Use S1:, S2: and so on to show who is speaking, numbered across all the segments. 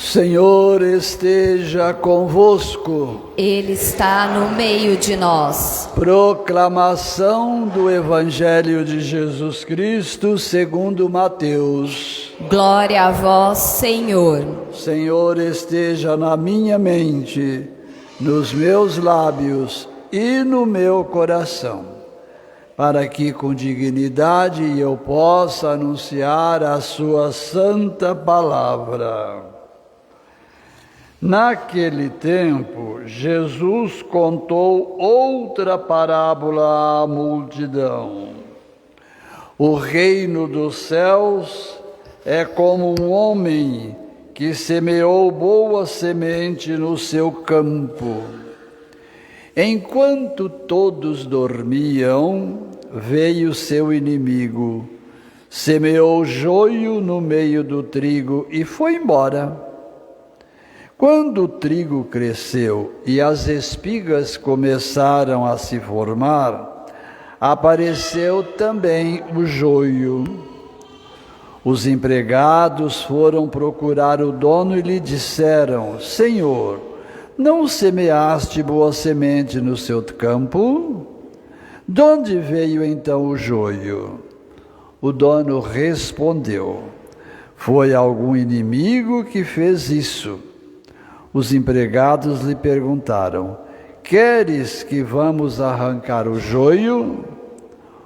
S1: Senhor esteja convosco.
S2: Ele está no meio de nós.
S1: Proclamação do Evangelho de Jesus Cristo segundo Mateus.
S2: Glória a vós, Senhor.
S1: Senhor esteja na minha mente, nos meus lábios e no meu coração, para que com dignidade eu possa anunciar a sua santa palavra. Naquele tempo, Jesus contou outra parábola à multidão. O reino dos céus é como um homem que semeou boa semente no seu campo. Enquanto todos dormiam, veio seu inimigo, semeou joio no meio do trigo e foi embora. Quando o trigo cresceu e as espigas começaram a se formar, apareceu também o joio. Os empregados foram procurar o dono e lhe disseram: Senhor, não semeaste boa semente no seu campo? De onde veio então o joio? O dono respondeu: Foi algum inimigo que fez isso. Os empregados lhe perguntaram: Queres que vamos arrancar o joio?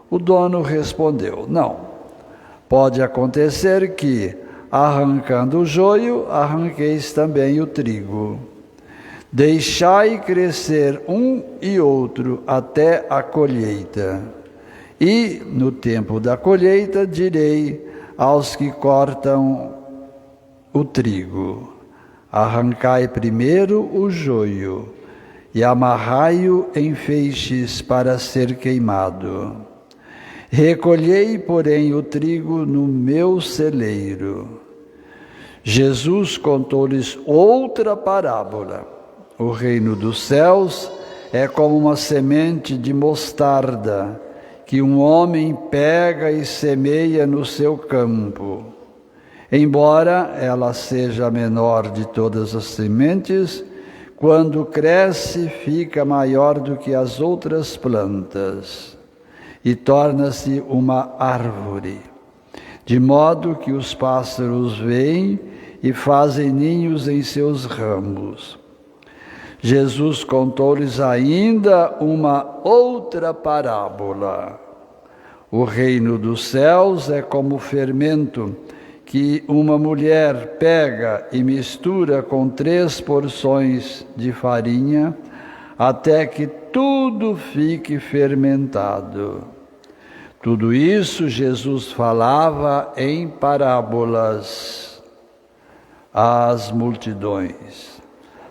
S1: O dono respondeu: Não. Pode acontecer que, arrancando o joio, arranqueis também o trigo. Deixai crescer um e outro até a colheita. E, no tempo da colheita, direi aos que cortam o trigo: Arrancai primeiro o joio e amarrai-o em feixes para ser queimado. Recolhei, porém, o trigo no meu celeiro. Jesus contou-lhes outra parábola. O reino dos céus é como uma semente de mostarda que um homem pega e semeia no seu campo. Embora ela seja a menor de todas as sementes, quando cresce fica maior do que as outras plantas e torna-se uma árvore, de modo que os pássaros vêm e fazem ninhos em seus ramos. Jesus contou-lhes ainda uma outra parábola. O reino dos céus é como fermento que uma mulher pega e mistura com 3 porções de farinha, até que tudo fique fermentado. Tudo isso Jesus falava em parábolas às multidões.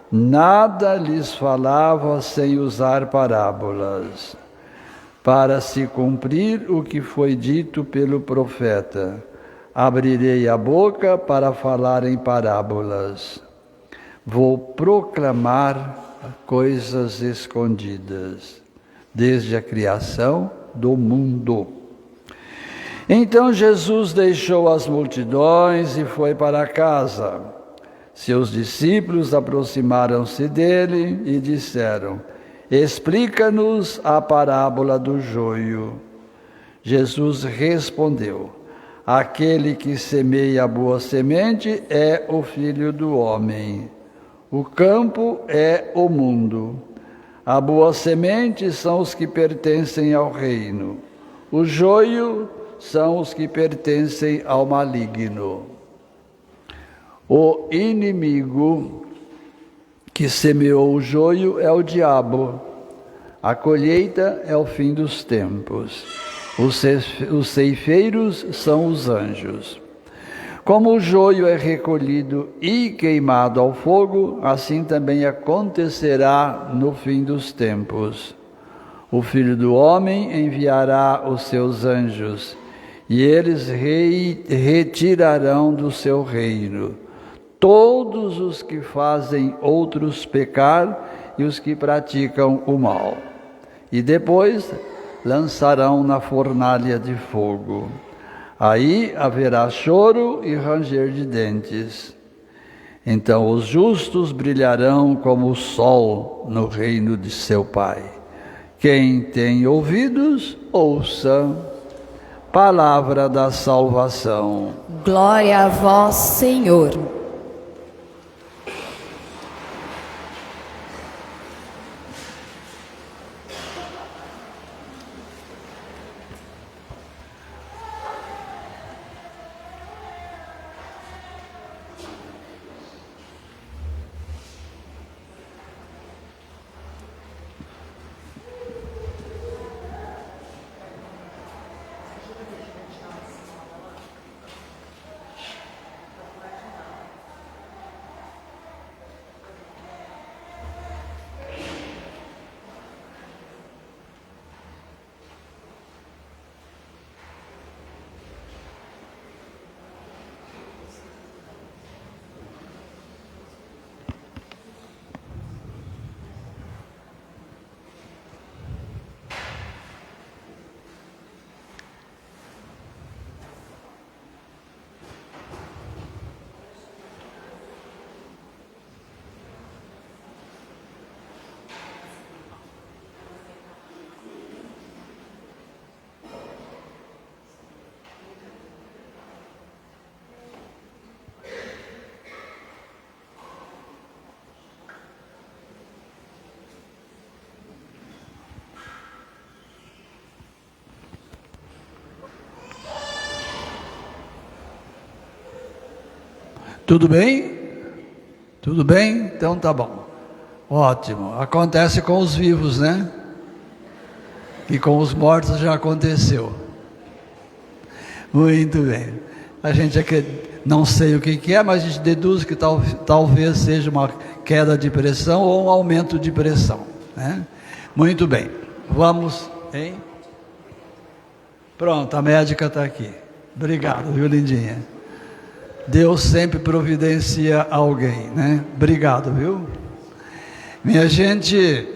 S1: Nada lhes falava sem usar parábolas, para se cumprir o que foi dito pelo profeta: Abrirei a boca para falar em parábolas. Vou proclamar coisas escondidas, desde a criação do mundo. Então Jesus deixou as multidões e foi para casa. Seus discípulos aproximaram-se dele e disseram: Explica-nos a parábola do joio. Jesus respondeu: Aquele que semeia a boa semente é o Filho do Homem. O campo é o mundo. A boa semente são os que pertencem ao reino. O joio são os que pertencem ao maligno. O inimigo que semeou o joio é o diabo. A colheita é o fim dos tempos. Os ceifeiros são os anjos. Como o joio é recolhido e queimado ao fogo, assim também acontecerá no fim dos tempos. O Filho do Homem enviará os seus anjos, e eles retirarão do seu reino todos os que fazem outros pecar e os que praticam o mal. E depois lançarão na fornalha de fogo. Aí haverá choro e ranger de dentes. Então os justos brilharão como o sol no reino de seu Pai. Quem tem ouvidos, ouça. Palavra da salvação.
S2: Glória a vós, Senhor.
S1: Tudo bem? Tudo bem? Então tá bom. Ótimo. Acontece com os vivos, né? E com os mortos já aconteceu. Muito bem. A gente não sei o que é, mas a gente deduz que talvez seja uma queda de pressão ou um aumento de pressão, né? Muito bem. Vamos, hein? Pronto, a médica está aqui. Obrigado, viu, lindinha? Deus sempre providencia alguém, né? Obrigado, viu? Minha gente,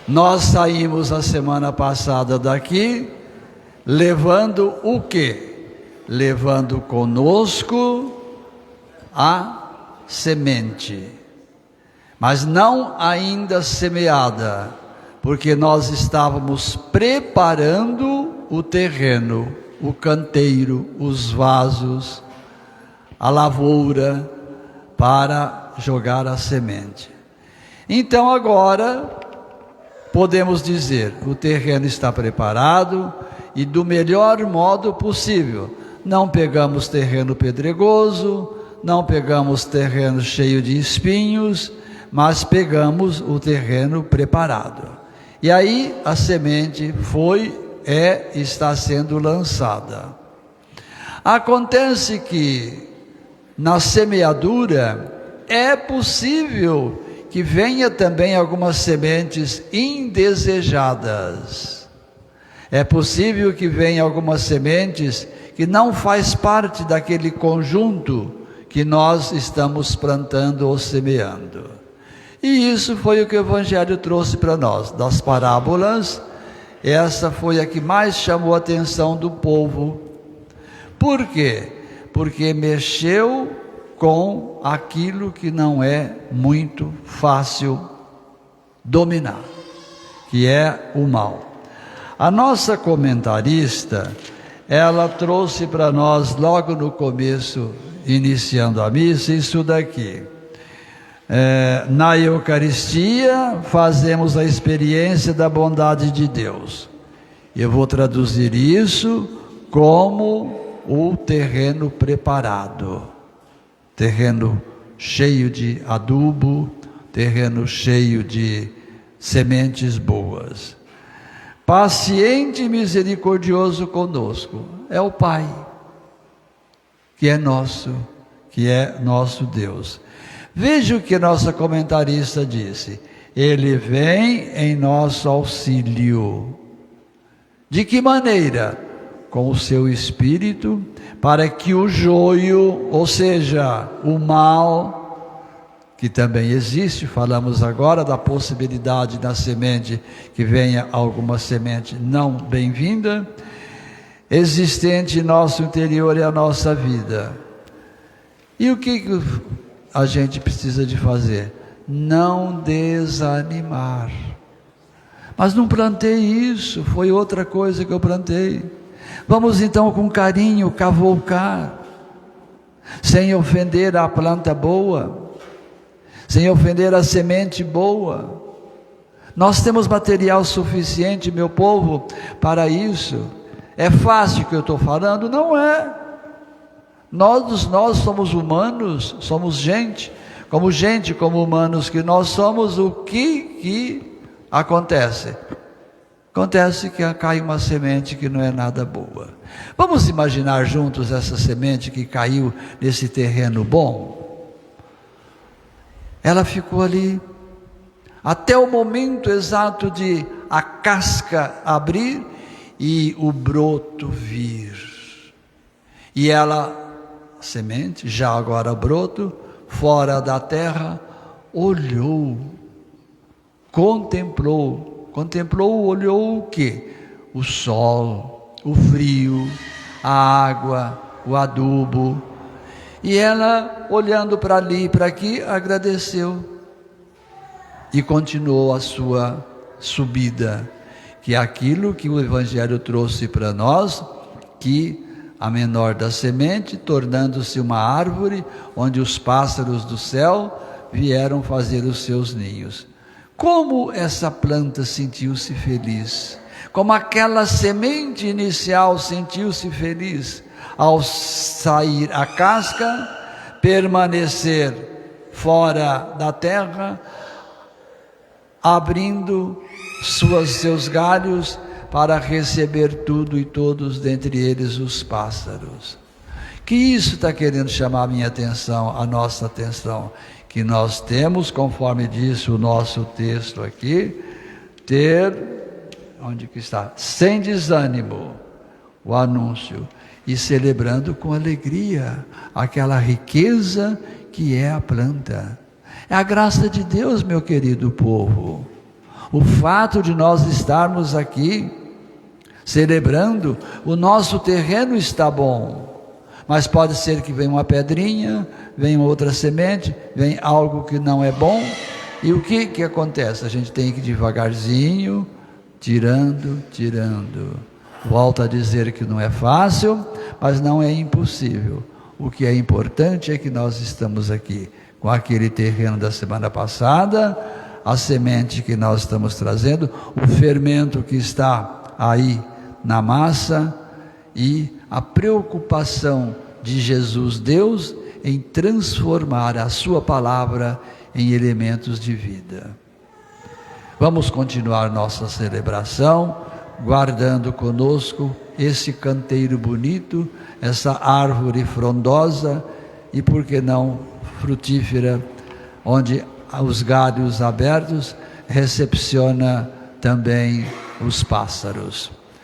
S1: nós saímos a semana passada daqui, levando o quê? Levando conosco a semente, mas não ainda semeada, porque nós estávamos preparando o terreno, o canteiro, os vasos, a lavoura, para jogar a semente. Então agora podemos dizer, o terreno está preparado e do melhor modo possível. Não pegamos terreno pedregoso, não pegamos terreno cheio de espinhos, mas pegamos o terreno preparado. E aí a semente está sendo lançada. Acontece que na semeadura é possível que venha também algumas sementes indesejadas. É possível que venha algumas sementes que não faz parte daquele conjunto que nós estamos plantando ou semeando. E isso foi o que o Evangelho trouxe para nós, das parábolas. Essa foi a que mais chamou a atenção do povo. Por quê? Porque mexeu com aquilo que não é muito fácil dominar, que é o mal. A nossa comentarista, ela trouxe para nós logo no começo, iniciando a missa, isso daqui. Na Eucaristia fazemos a experiência da bondade de Deus. Eu vou traduzir isso como o terreno preparado, terreno cheio de adubo, terreno cheio de sementes boas. Paciente e misericordioso conosco é o Pai, que é nosso Deus. Veja o que nossa comentarista disse: Ele vem em nosso auxílio. De que maneira? Com o seu Espírito, para que o joio, ou seja, o mal, que também existe, falamos agora da possibilidade da semente, que venha alguma semente não bem-vinda, existente em nosso interior e a nossa vida. E o que a gente precisa de fazer? Não desanimar. Mas não plantei isso, foi outra coisa que eu plantei. Vamos então com carinho cavoucar, sem ofender a planta boa, sem ofender a semente boa. Nós temos material suficiente, meu povo, para isso. É fácil o que eu estou falando? Não é. Nós somos humanos, somos gente, como humanos que nós somos, o que acontece? Acontece que cai uma semente que não é nada boa. Vamos imaginar juntos essa semente que caiu nesse terreno bom? Ela ficou ali até o momento exato de a casca abrir e o broto vir. E ela, a semente, já agora broto, fora da terra, olhou, contemplou, olhou o quê? O sol, o frio, a água, o adubo. E ela, olhando para ali e para aqui, agradeceu. E continuou a sua subida, que é aquilo que o Evangelho trouxe para nós, que a menor da semente, tornando-se uma árvore, onde os pássaros do céu vieram fazer os seus ninhos. Como essa planta sentiu-se feliz, como aquela semente inicial sentiu-se feliz, ao sair a casca, permanecer fora da terra, abrindo seus galhos para receber tudo e todos, dentre eles os pássaros. Que isso está querendo chamar a minha atenção, a nossa atenção, que nós temos, conforme disse o nosso texto aqui, onde que está? Sem desânimo, o anúncio, e celebrando com alegria aquela riqueza que é a planta. É a graça de Deus, meu querido povo. O fato de nós estarmos aqui celebrando, o nosso terreno está bom, mas pode ser que venha uma pedrinha, venha outra semente, venha algo que não é bom, e o que acontece? A gente tem que devagarzinho, tirando. Volto a dizer que não é fácil, mas não é impossível. O que é importante é que nós estamos aqui com aquele terreno da semana passada, a semente que nós estamos trazendo, o fermento que está aí na massa e a preocupação de Jesus Deus em transformar a sua palavra em elementos de vida. Vamos continuar nossa celebração, guardando conosco esse canteiro bonito, essa árvore frondosa e, por que não, frutífera, onde os galhos abertos recepciona também os pássaros.